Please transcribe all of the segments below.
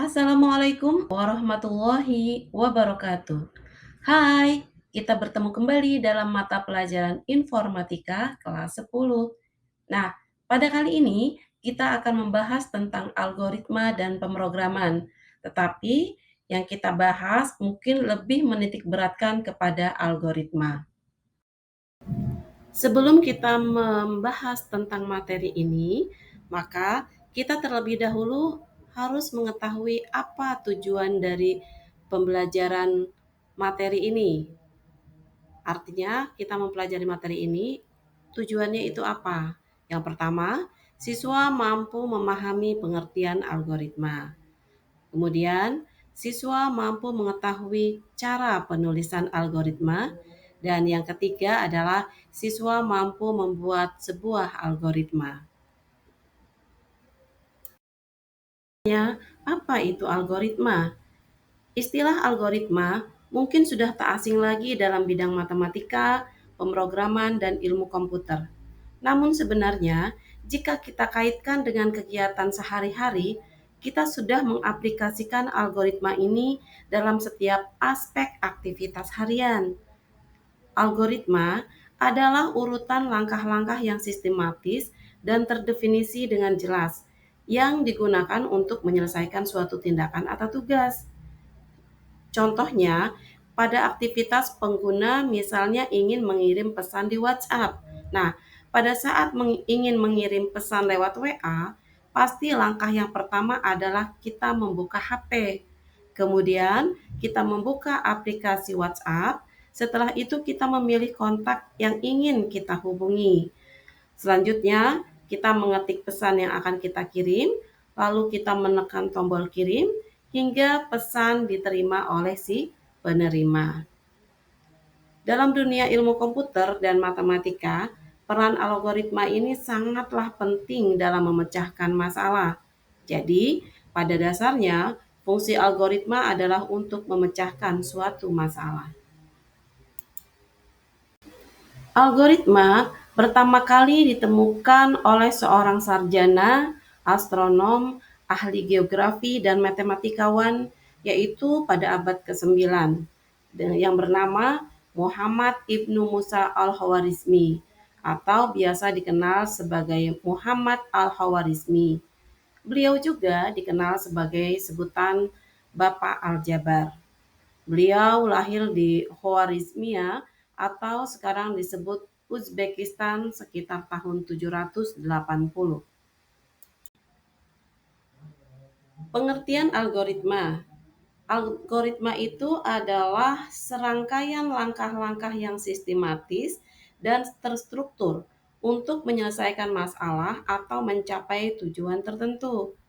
Assalamualaikum warahmatullahi wabarakatuh. Hai, kita bertemu kembali dalam mata pelajaran informatika kelas 10. Nah, pada kali ini kita akan membahas tentang algoritma dan pemrograman. Tetapi yang kita bahas mungkin lebih menitik beratkan kepada algoritma. Sebelum kita membahas tentang materi ini, maka kita terlebih dahulu harus mengetahui apa tujuan dari pembelajaran materi ini. Artinya, kita mempelajari materi ini, tujuannya itu apa? Yang pertama, siswa mampu memahami pengertian algoritma. Kemudian, siswa mampu mengetahui cara penulisan algoritma. Dan yang ketiga adalah siswa mampu membuat sebuah algoritma. Apa itu algoritma? Istilah algoritma mungkin sudah tak asing lagi dalam bidang matematika, pemrograman, dan ilmu komputer. Namun sebenarnya, jika kita kaitkan dengan kegiatan sehari-hari, kita sudah mengaplikasikan algoritma ini dalam setiap aspek aktivitas harian. Algoritma adalah urutan langkah-langkah yang sistematis dan terdefinisi dengan jelas yang digunakan untuk menyelesaikan suatu tindakan atau tugas. Contohnya, pada aktivitas pengguna misalnya ingin mengirim pesan di WhatsApp. Nah, pada saat ingin mengirim pesan lewat WA, pasti langkah yang pertama adalah kita membuka HP. Kemudian, kita membuka aplikasi WhatsApp. Setelah itu, kita memilih kontak yang ingin kita hubungi. Selanjutnya, kita mengetik pesan yang akan kita kirim, lalu kita menekan tombol kirim hingga pesan diterima oleh si penerima. Dalam dunia ilmu komputer dan matematika, peran algoritma ini sangatlah penting dalam memecahkan masalah. Jadi, pada dasarnya, fungsi algoritma adalah untuk memecahkan suatu masalah. Algoritma pertama kali ditemukan oleh seorang sarjana, astronom, ahli geografi, dan matematikawan, yaitu pada abad ke-9, yang bernama Muhammad Ibnu Musa al-Khawarizmi, atau biasa dikenal sebagai Muhammad al-Khawarizmi. Beliau juga dikenal sebagai sebutan Bapak Aljabar. Beliau lahir di Khwarizmia atau sekarang disebut Uzbekistan sekitar tahun 780. Pengertian algoritma. Algoritma itu adalah serangkaian langkah-langkah yang sistematis dan terstruktur untuk menyelesaikan masalah atau mencapai tujuan tertentu.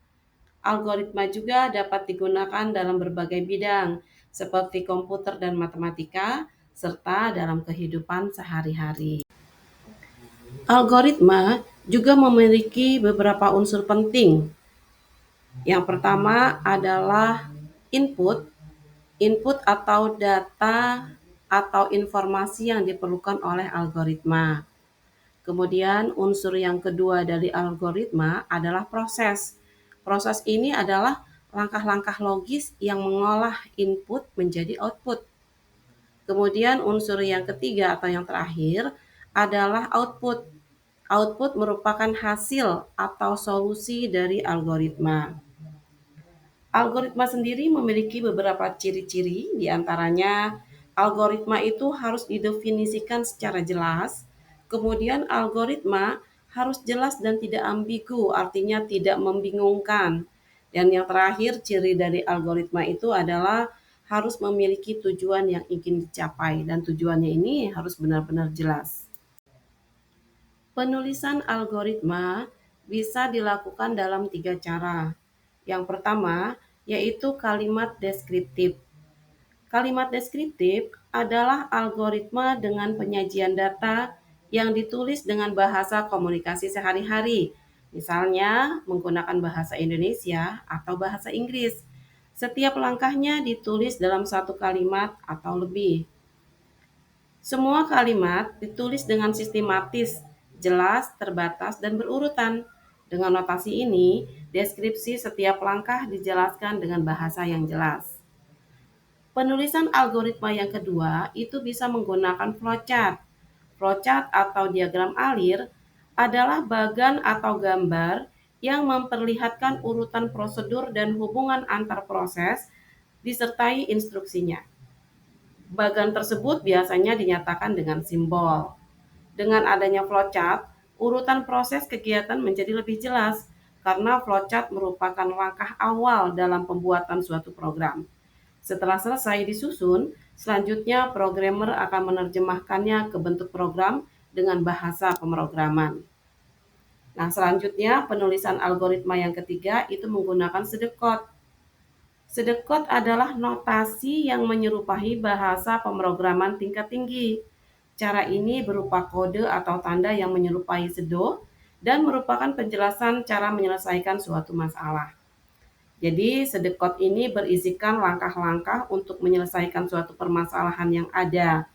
Algoritma juga dapat digunakan dalam berbagai bidang, seperti komputer dan matematika, serta dalam kehidupan sehari-hari. Algoritma juga memiliki beberapa unsur penting. Yang pertama adalah input. Input atau data atau informasi yang diperlukan oleh algoritma. Kemudian unsur yang kedua dari algoritma adalah proses. Proses ini adalah langkah-langkah logis yang mengolah input menjadi output. Kemudian unsur yang ketiga atau yang terakhir adalah output. Output merupakan hasil atau solusi dari algoritma. Algoritma sendiri memiliki beberapa ciri-ciri, diantaranya algoritma itu harus didefinisikan secara jelas, kemudian algoritma harus jelas dan tidak ambigu, artinya tidak membingungkan. Dan yang terakhir, ciri dari algoritma itu adalah harus memiliki tujuan yang ingin dicapai, dan tujuannya ini harus benar-benar jelas. Penulisan algoritma bisa dilakukan dalam 3 cara. Yang pertama, yaitu kalimat deskriptif. Kalimat deskriptif adalah algoritma dengan penyajian data yang ditulis dengan bahasa komunikasi sehari-hari, misalnya menggunakan bahasa Indonesia atau bahasa Inggris. Setiap langkahnya ditulis dalam satu kalimat atau lebih. Semua kalimat ditulis dengan sistematis, jelas, terbatas, dan berurutan. Dengan notasi ini, deskripsi setiap langkah dijelaskan dengan bahasa yang jelas. Penulisan algoritma yang kedua itu bisa menggunakan flowchart. Flowchart atau diagram alir adalah bagan atau gambar yang memperlihatkan urutan prosedur dan hubungan antar proses disertai instruksinya. Bagan tersebut biasanya dinyatakan dengan simbol. Dengan adanya flowchart, urutan proses kegiatan menjadi lebih jelas karena flowchart merupakan langkah awal dalam pembuatan suatu program. Setelah selesai disusun, selanjutnya programmer akan menerjemahkannya ke bentuk program dengan bahasa pemrograman. Nah, selanjutnya penulisan algoritma yang ketiga itu menggunakan pseudocode. Pseudocode adalah notasi yang menyerupai bahasa pemrograman tingkat tinggi. Cara ini berupa kode atau tanda yang menyerupai pseudo dan merupakan penjelasan cara menyelesaikan suatu masalah. Jadi, pseudocode ini berisikan langkah-langkah untuk menyelesaikan suatu permasalahan yang ada.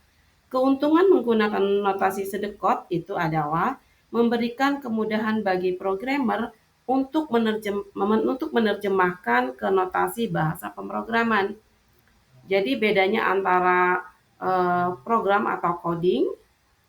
Keuntungan menggunakan notasi pseudocode itu adalah memberikan kemudahan bagi programmer untuk menerjemahkan ke notasi bahasa pemrograman. Jadi bedanya antara program atau coding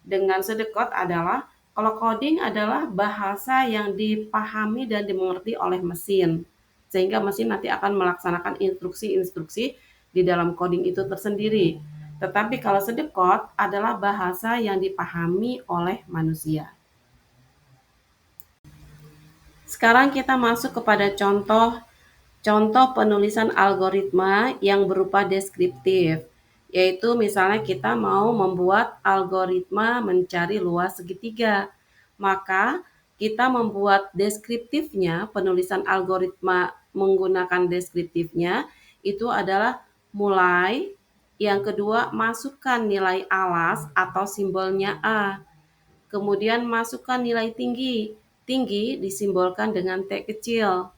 dengan pseudocode adalah kalau coding adalah bahasa yang dipahami dan dimengerti oleh mesin, sehingga mesin nanti akan melaksanakan instruksi-instruksi di dalam coding itu tersendiri. Tetapi kalau pseudocode adalah bahasa yang dipahami oleh manusia. Sekarang kita masuk kepada contoh penulisan algoritma yang berupa deskriptif, yaitu misalnya kita mau membuat algoritma mencari luas segitiga. Maka kita membuat deskriptifnya, penulisan algoritma menggunakan deskriptifnya itu adalah mulai, yang kedua masukkan nilai alas atau simbolnya A. Kemudian masukkan nilai tinggi. Tinggi disimbolkan dengan T kecil.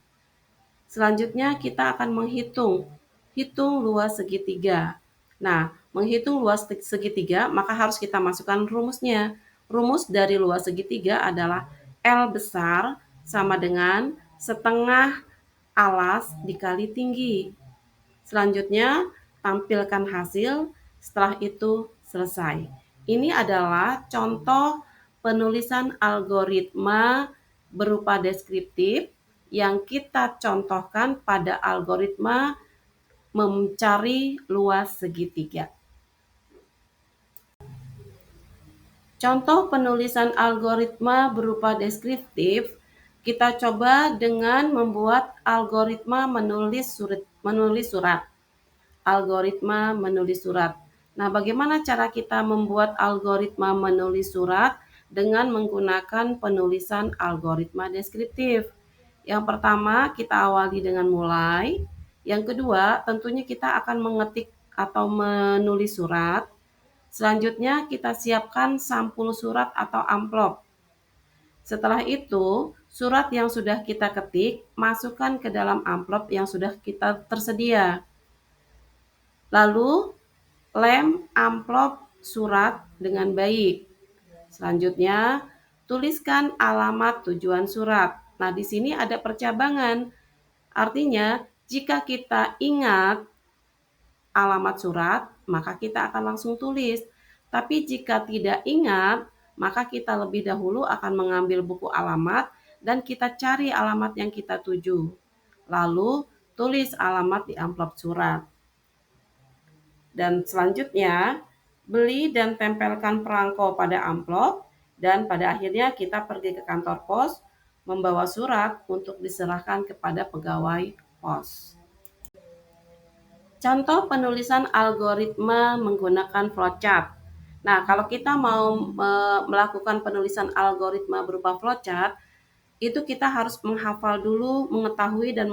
Selanjutnya kita akan hitung luas segitiga. Nah, menghitung luas segitiga maka harus kita masukkan rumusnya. Rumus dari luas segitiga adalah L besar sama dengan setengah alas dikali tinggi. Selanjutnya tampilkan hasil, setelah itu selesai. Ini adalah contoh penulisan algoritma berupa deskriptif yang kita contohkan pada algoritma mencari luas segitiga. Contoh penulisan algoritma berupa deskriptif, kita coba dengan membuat algoritma menulis surat. Algoritma menulis surat. Nah, bagaimana cara kita membuat algoritma menulis surat dengan menggunakan penulisan algoritma deskriptif? Yang pertama, kita awali dengan mulai. Yang kedua, tentunya kita akan mengetik atau menulis surat. Selanjutnya, kita siapkan sampul surat atau amplop. Setelah itu, surat yang sudah kita ketik, masukkan ke dalam amplop yang sudah kita tersedia. Lalu, lem amplop surat dengan baik. Selanjutnya, tuliskan alamat tujuan surat. Nah, di sini ada percabangan. Artinya, jika kita ingat alamat surat, maka kita akan langsung tulis. Tapi jika tidak ingat, maka kita lebih dahulu akan mengambil buku alamat dan kita cari alamat yang kita tuju. Lalu, tulis alamat di amplop surat. Dan selanjutnya, beli dan tempelkan perangko pada amplop dan pada akhirnya kita pergi ke kantor pos membawa surat untuk diserahkan kepada pegawai pos. Contoh penulisan algoritma menggunakan flowchart. Nah, kalau kita mau melakukan penulisan algoritma berupa flowchart, itu kita harus menghafal dulu, mengetahui dan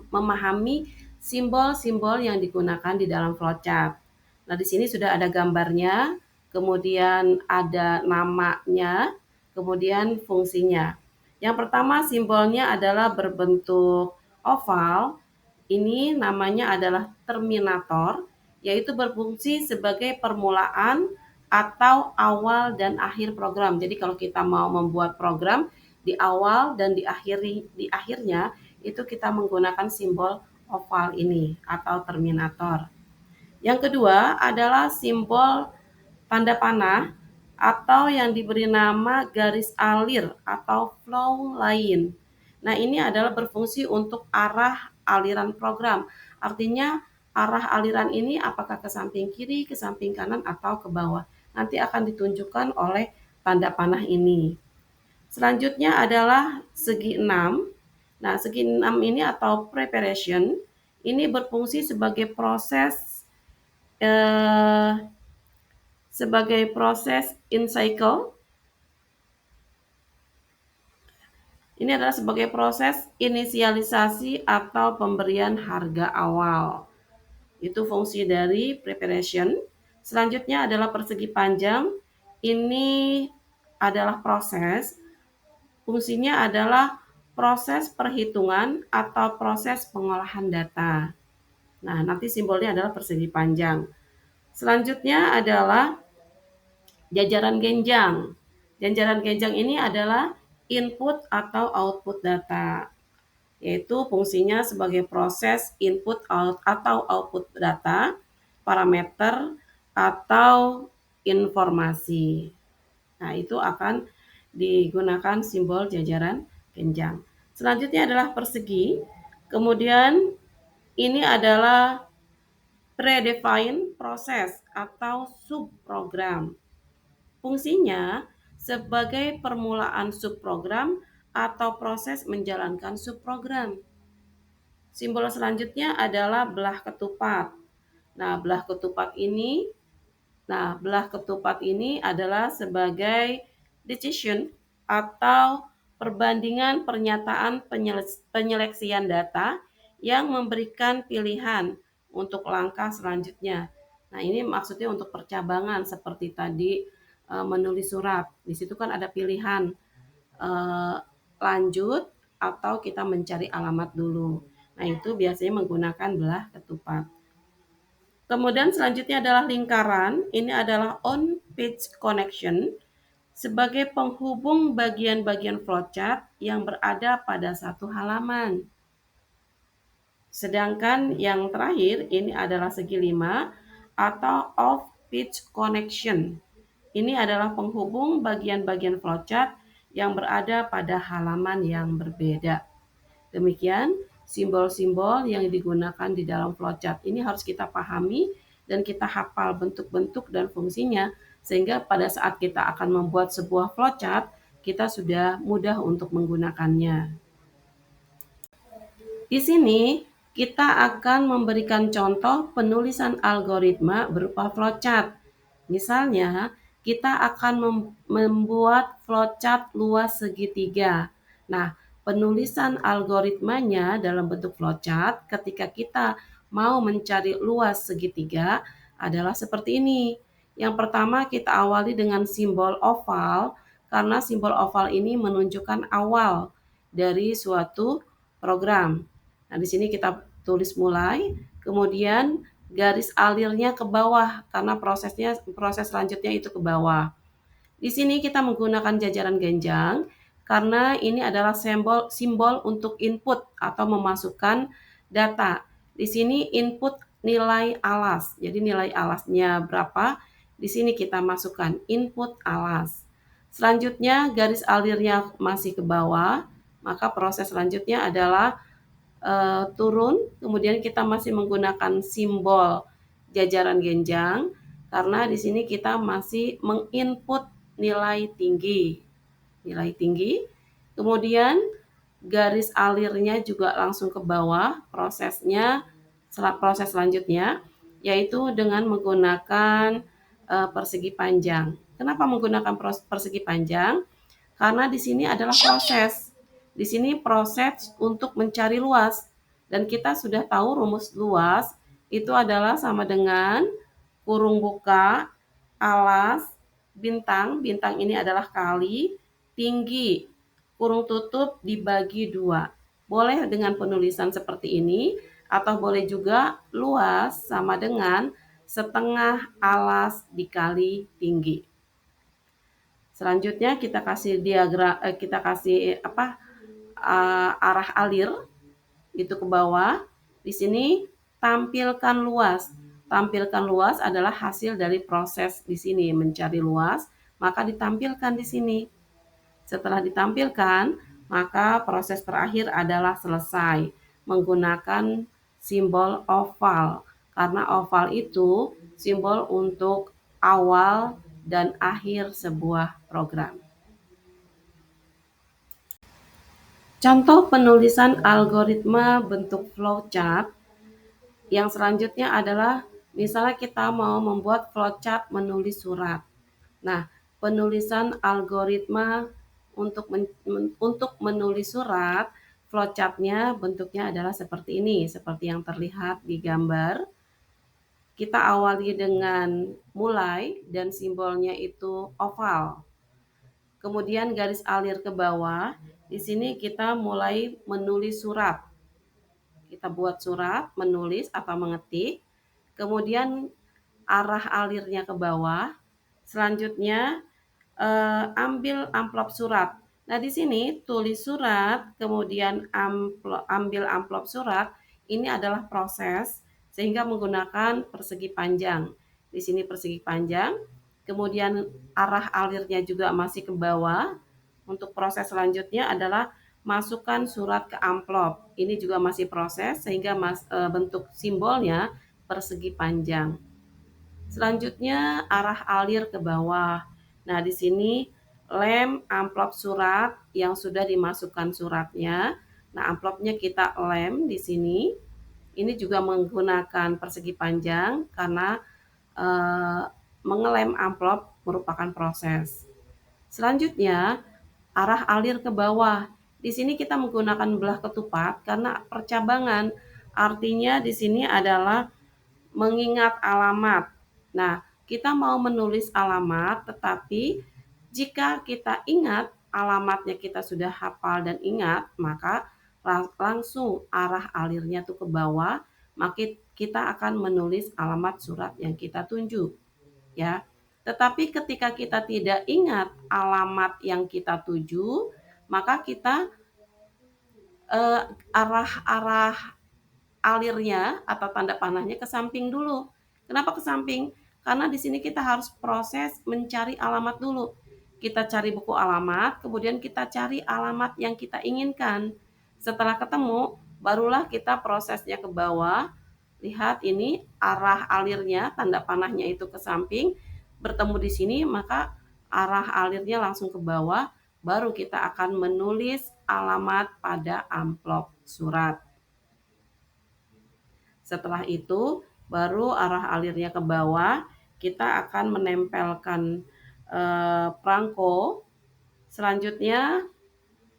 memahami simbol-simbol yang digunakan di dalam flowchart. Nah, di sini sudah ada gambarnya, kemudian ada namanya, kemudian fungsinya. Yang pertama simbolnya adalah berbentuk oval. Ini namanya adalah terminator, yaitu berfungsi sebagai permulaan atau awal dan akhir program. Jadi kalau kita mau membuat program, Di awal dan di akhirnya itu kita menggunakan simbol oval ini atau terminator. Yang kedua adalah simbol tanda panah atau yang diberi nama garis alir atau flow line. Nah, ini adalah berfungsi untuk arah aliran program. Artinya arah aliran ini apakah ke samping kiri, ke samping kanan, atau ke bawah. Nanti akan ditunjukkan oleh tanda panah ini. Selanjutnya adalah segi 6. Nah, segi 6 ini atau preparation ini berfungsi eh, sebagai proses in cycle. Ini adalah sebagai proses inisialisasi atau pemberian harga awal. Itu fungsi dari preparation. Selanjutnya adalah persegi panjang. Ini adalah proses. Fungsinya adalah proses perhitungan atau proses pengolahan data. Nah, nanti simbolnya adalah persegi panjang. Selanjutnya adalah jajaran genjang. Jajaran genjang ini adalah input atau output data, yaitu fungsinya sebagai proses input atau output data, parameter, atau informasi. Nah, itu akan digunakan simbol jajaran genjang. Selanjutnya adalah persegi. Kemudian ini adalah predefined proses atau subprogram. Fungsinya sebagai permulaan subprogram atau proses menjalankan subprogram. Simbol selanjutnya adalah belah ketupat. Nah, belah ketupat ini adalah sebagai decision atau perbandingan pernyataan penyeleksian data yang memberikan pilihan untuk langkah selanjutnya. Nah, ini maksudnya untuk percabangan seperti tadi menulis surat. Di situ kan ada pilihan eh, lanjut atau kita mencari alamat dulu. Nah, itu biasanya menggunakan belah ketupat. Kemudian selanjutnya adalah lingkaran. Ini adalah on-page connection sebagai penghubung bagian-bagian flowchart yang berada pada satu halaman. Sedangkan yang terakhir ini adalah segi 5 atau off-page connection. Ini adalah penghubung bagian-bagian flowchart yang berada pada halaman yang berbeda. Demikian simbol-simbol yang digunakan di dalam flowchart. Ini harus kita pahami dan kita hafal bentuk-bentuk dan fungsinya sehingga pada saat kita akan membuat sebuah flowchart, kita sudah mudah untuk menggunakannya. Di sini kita akan memberikan contoh penulisan algoritma berupa flowchart. Misalnya, kita akan membuat flowchart luas segitiga. Nah, penulisan algoritmanya dalam bentuk flowchart ketika kita mau mencari luas segitiga adalah seperti ini. Yang pertama kita awali dengan simbol oval karena simbol oval ini menunjukkan awal dari suatu program. Nah, di sini kita tulis mulai, kemudian garis alirnya ke bawah karena proses selanjutnya itu ke bawah. Di sini kita menggunakan jajaran genjang karena ini adalah simbol untuk input atau memasukkan data. Di sini input nilai alas. Jadi nilai alasnya berapa? Di sini kita masukkan input alas. Selanjutnya garis alirnya masih ke bawah, maka proses selanjutnya adalah turun, kemudian kita masih menggunakan simbol jajaran genjang karena di sini kita masih menginput nilai tinggi. Nilai tinggi. Kemudian garis alirnya juga langsung ke bawah proses selanjutnya yaitu dengan menggunakan persegi panjang. Kenapa menggunakan persegi panjang? Karena di sini adalah proses. Di sini proses untuk mencari luas. Dan kita sudah tahu rumus luas itu adalah sama dengan kurung buka, alas, bintang. Bintang ini adalah kali, tinggi, kurung tutup dibagi 2. Boleh dengan penulisan seperti ini, atau boleh juga luas sama dengan setengah alas dikali tinggi. Selanjutnya kita kasih kita kasih arah alir itu ke bawah. Di sini tampilkan luas. Tampilkan luas adalah hasil dari proses di sini mencari luas, maka ditampilkan di sini. Setelah ditampilkan, maka proses terakhir adalah selesai menggunakan simbol oval. Karena oval itu simbol untuk awal dan akhir sebuah program. Contoh penulisan algoritma bentuk flowchart yang selanjutnya adalah misalnya kita mau membuat flowchart menulis surat. Nah, penulisan algoritma untuk menulis surat, flowchart-nya bentuknya adalah seperti ini, seperti yang terlihat di gambar. Kita awali dengan mulai dan simbolnya itu oval. Kemudian garis alir ke bawah. Di sini kita mulai menulis surat. Kita buat surat, menulis atau mengetik. Kemudian arah alirnya ke bawah. Selanjutnya ambil amplop surat. Nah, di sini tulis surat, kemudian ambil amplop surat. Ini adalah proses sehingga menggunakan persegi panjang. Di sini persegi panjang, kemudian arah alirnya juga masih ke bawah. Untuk proses selanjutnya adalah masukkan surat ke amplop. Ini juga masih proses sehingga bentuk simbolnya persegi panjang. Selanjutnya arah alir ke bawah. Nah, di sini lem amplop surat yang sudah dimasukkan suratnya. Nah, amplopnya kita lem di sini. Ini juga menggunakan persegi panjang karena eh, mengelem amplop merupakan proses. Selanjutnya arah alir ke bawah. Di sini kita menggunakan belah ketupat karena percabangan. Artinya di sini adalah mengingat alamat. Nah, kita mau menulis alamat, tetapi jika kita ingat alamatnya kita sudah hafal dan ingat, maka langsung arah alirnya tuh ke bawah, maka kita akan menulis alamat surat yang kita tuju, ya. Tetapi ketika kita tidak ingat alamat yang kita tuju, maka kita arah-arah alirnya atau tanda panahnya ke samping dulu. Kenapa ke samping? Karena di sini kita harus proses mencari alamat dulu. Kita cari buku alamat, kemudian kita cari alamat yang kita inginkan. Setelah ketemu, barulah kita prosesnya ke bawah. Lihat ini arah alirnya, tanda panahnya itu ke samping. Bertemu di sini, maka arah alirnya langsung ke bawah. Baru kita akan menulis alamat pada amplop surat. Setelah itu baru arah alirnya ke bawah, kita akan menempelkan perangko. Selanjutnya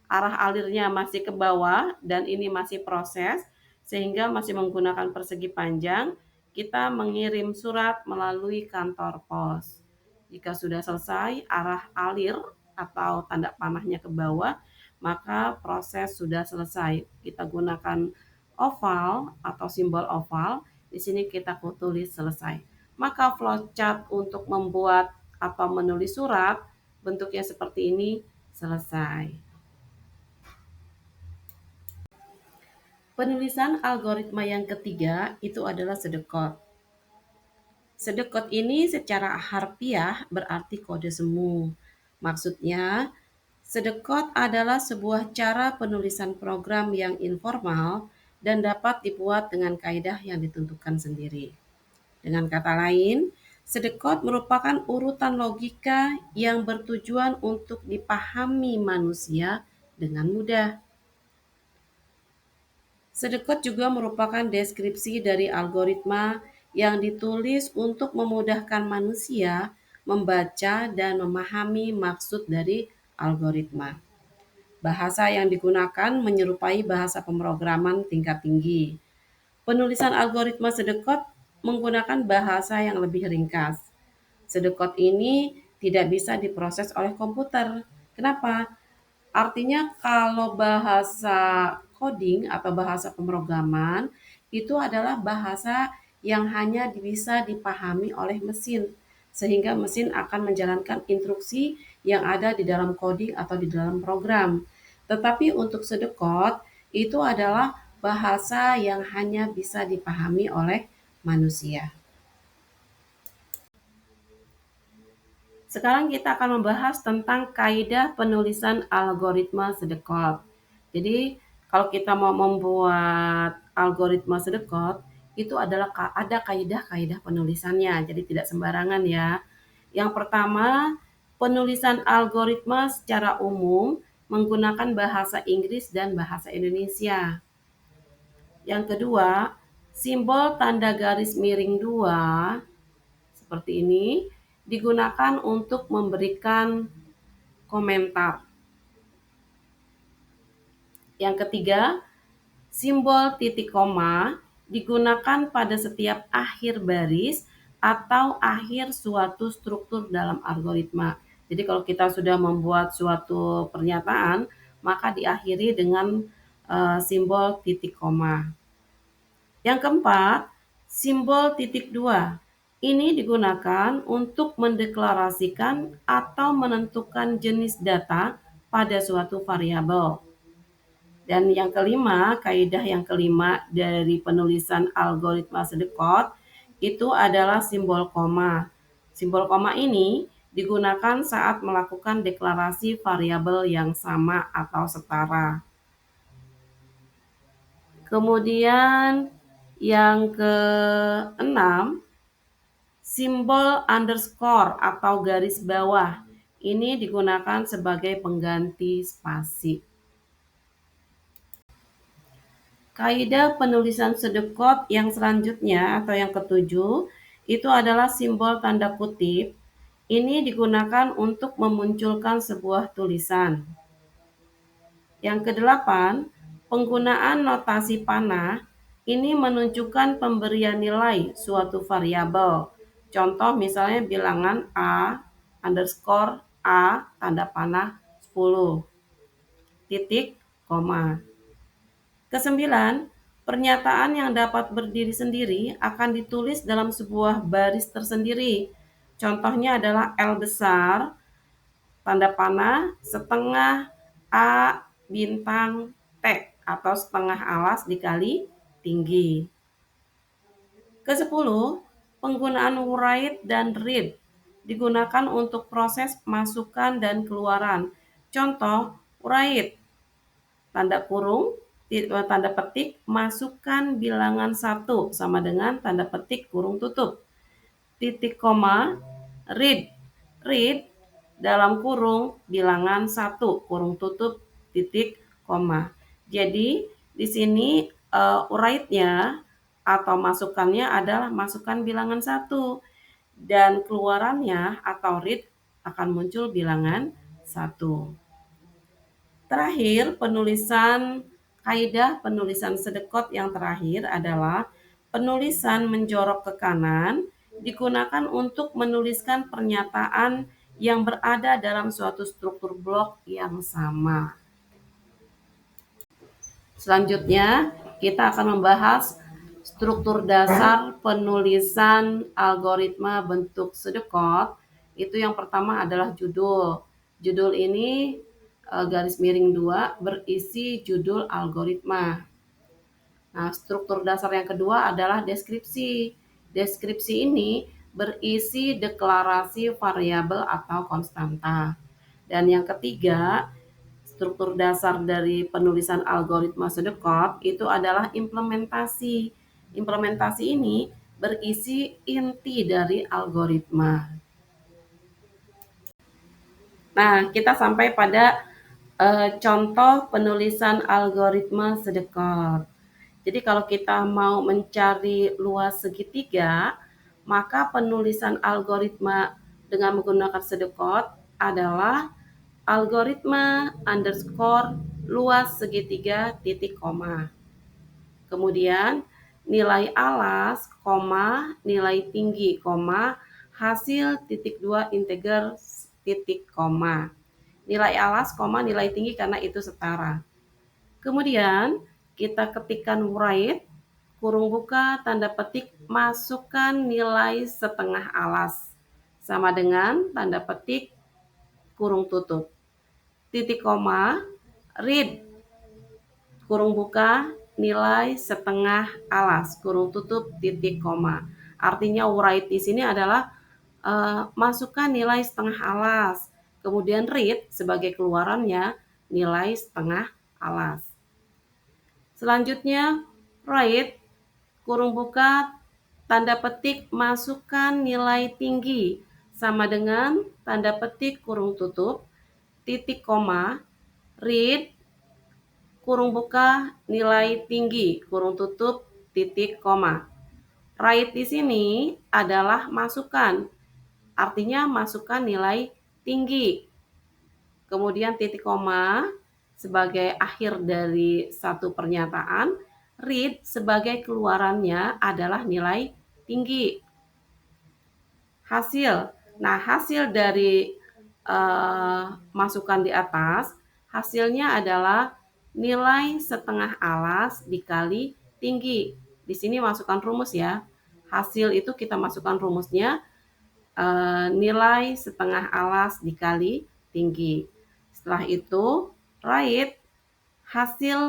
arah alirnya masih ke bawah dan ini masih proses sehingga masih menggunakan persegi panjang. Kita mengirim surat melalui kantor pos. Jika sudah selesai arah alir atau tanda panahnya ke bawah, maka proses sudah selesai. Kita gunakan oval atau simbol oval. Di sini kita tulis selesai. Maka flowchart untuk membuat atau menulis surat bentuknya seperti ini selesai. Penulisan algoritma yang ketiga itu adalah sedekot. Sedekot ini secara harfiah berarti kode semu. Maksudnya, sedekot adalah sebuah cara penulisan program yang informal dan dapat dibuat dengan kaidah yang ditentukan sendiri. Dengan kata lain, sedekot merupakan urutan logika yang bertujuan untuk dipahami manusia dengan mudah. Sedekot juga merupakan deskripsi dari algoritma yang ditulis untuk memudahkan manusia membaca dan memahami maksud dari algoritma. Bahasa yang digunakan menyerupai bahasa pemrograman tingkat tinggi. Penulisan algoritma sedekot menggunakan bahasa yang lebih ringkas. Sedekot ini tidak bisa diproses oleh komputer. Kenapa? Artinya kalau bahasa coding atau bahasa pemrograman itu adalah bahasa yang hanya bisa dipahami oleh mesin, sehingga mesin akan menjalankan instruksi yang ada di dalam coding atau di dalam program. Tetapi untuk sedekot itu adalah bahasa yang hanya bisa dipahami oleh manusia. Sekarang kita akan membahas tentang kaidah penulisan algoritma sedekot. Jadi kalau kita mau membuat algoritma sedekot, itu adalah ada kaidah-kaidah penulisannya. Jadi tidak sembarangan ya. Yang pertama, penulisan algoritma secara umum menggunakan bahasa Inggris dan bahasa Indonesia. Yang kedua, simbol tanda garis miring 2 seperti ini digunakan untuk memberikan komentar. Yang ketiga, simbol titik koma digunakan pada setiap akhir baris atau akhir suatu struktur dalam algoritma. Jadi kalau kita sudah membuat suatu pernyataan, maka diakhiri dengan simbol titik koma. Yang keempat, simbol titik 2. Ini digunakan untuk mendeklarasikan atau menentukan jenis data pada suatu variabel. Dan yang kelima, kaidah yang kelima dari penulisan algoritma sedekot itu adalah simbol koma. Simbol koma ini digunakan saat melakukan deklarasi variabel yang sama atau setara. Kemudian yang keenam, simbol underscore atau garis bawah. Ini digunakan sebagai pengganti spasi. Kaidah penulisan sedekot yang selanjutnya atau yang ketujuh itu adalah simbol tanda kutip. Ini digunakan untuk memunculkan sebuah tulisan. Yang kedelapan, penggunaan notasi panah ini menunjukkan pemberian nilai suatu variabel. Contoh misalnya bilangan A underscore A tanda panah 10 titik koma. Kesembilan, pernyataan yang dapat berdiri sendiri akan ditulis dalam sebuah baris tersendiri. Contohnya adalah L besar, tanda panah, setengah A bintang T atau setengah alas dikali tinggi. Kesepuluh, penggunaan write dan read digunakan untuk proses masukan dan keluaran. Contoh, write tanda kurung, tanda petik, masukkan bilangan 1 sama dengan tanda petik kurung tutup. Titik koma, read. Read dalam kurung bilangan 1 kurung tutup titik koma. Jadi di sini write-nya atau masukannya adalah masukkan bilangan 1 dan keluarannya atau read akan muncul bilangan 1. Terakhir, kaidah penulisan sedekot yang terakhir adalah penulisan menjorok ke kanan digunakan untuk menuliskan pernyataan yang berada dalam suatu struktur blok yang sama. Selanjutnya, kita akan membahas struktur dasar penulisan algoritma bentuk sedekot. Itu yang pertama adalah judul. Judul ini garis miring 2 berisi judul algoritma. Nah, struktur dasar yang kedua adalah deskripsi. Deskripsi ini berisi deklarasi variabel atau konstanta. Dan yang ketiga, struktur dasar dari penulisan algoritma sedekot itu adalah implementasi. Implementasi ini berisi inti dari algoritma. Nah, kita sampai pada contoh penulisan algoritma sedekot. Jadi kalau kita mau mencari luas segitiga, maka penulisan algoritma dengan menggunakan sedekot adalah algoritma underscore luas segitiga titik koma. Kemudian nilai alas, koma, nilai tinggi, koma, hasil titik 2 integer titik koma. Nilai alas, koma, nilai tinggi karena itu setara. Kemudian kita ketikkan write, kurung buka, tanda petik, masukkan nilai setengah alas. Sama dengan tanda petik, kurung tutup. Titik koma, read, kurung buka, nilai setengah alas, kurung tutup, titik koma. Artinya write di sini adalah masukkan nilai setengah alas. Kemudian read sebagai keluarannya nilai setengah alas. Selanjutnya write, kurung buka, tanda petik, masukkan nilai tinggi sama dengan tanda petik kurung tutup, titik koma, read, kurung buka, nilai tinggi, kurung tutup, titik koma. Write di sini adalah masukkan, artinya masukkan nilai tinggi. Kemudian titik koma sebagai akhir dari satu pernyataan, read sebagai keluarannya adalah nilai tinggi. Hasil. Nah, hasil dari masukan di atas, hasilnya adalah nilai setengah alas dikali tinggi. Di sini masukkan rumus ya. Hasil itu kita masukkan rumusnya, nilai setengah alas dikali tinggi. Setelah itu, write hasil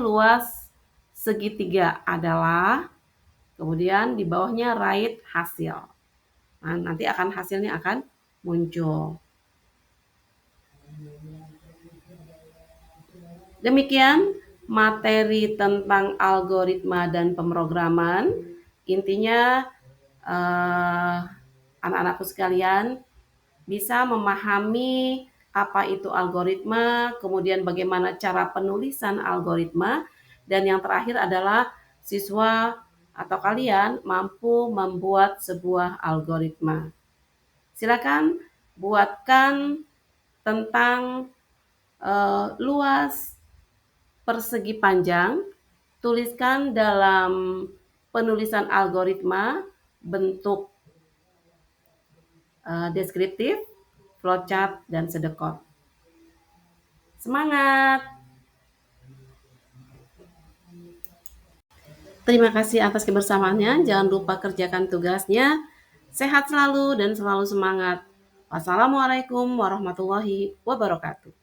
luas segitiga adalah, kemudian di bawahnya write hasil. Nah, nanti hasilnya akan muncul. Demikian materi tentang algoritma dan pemrograman. Intinya anak-anakku sekalian bisa memahami apa itu algoritma, kemudian bagaimana cara penulisan algoritma, dan yang terakhir adalah siswa atau kalian mampu membuat sebuah algoritma. Silakan buatkan tentang luas persegi panjang, tuliskan dalam penulisan algoritma bentuk deskriptif, flowchart, dan sedekot. Semangat! Terima kasih atas kebersamaannya. Jangan lupa kerjakan tugasnya. Sehat selalu dan selalu semangat. Wassalamualaikum warahmatullahi wabarakatuh.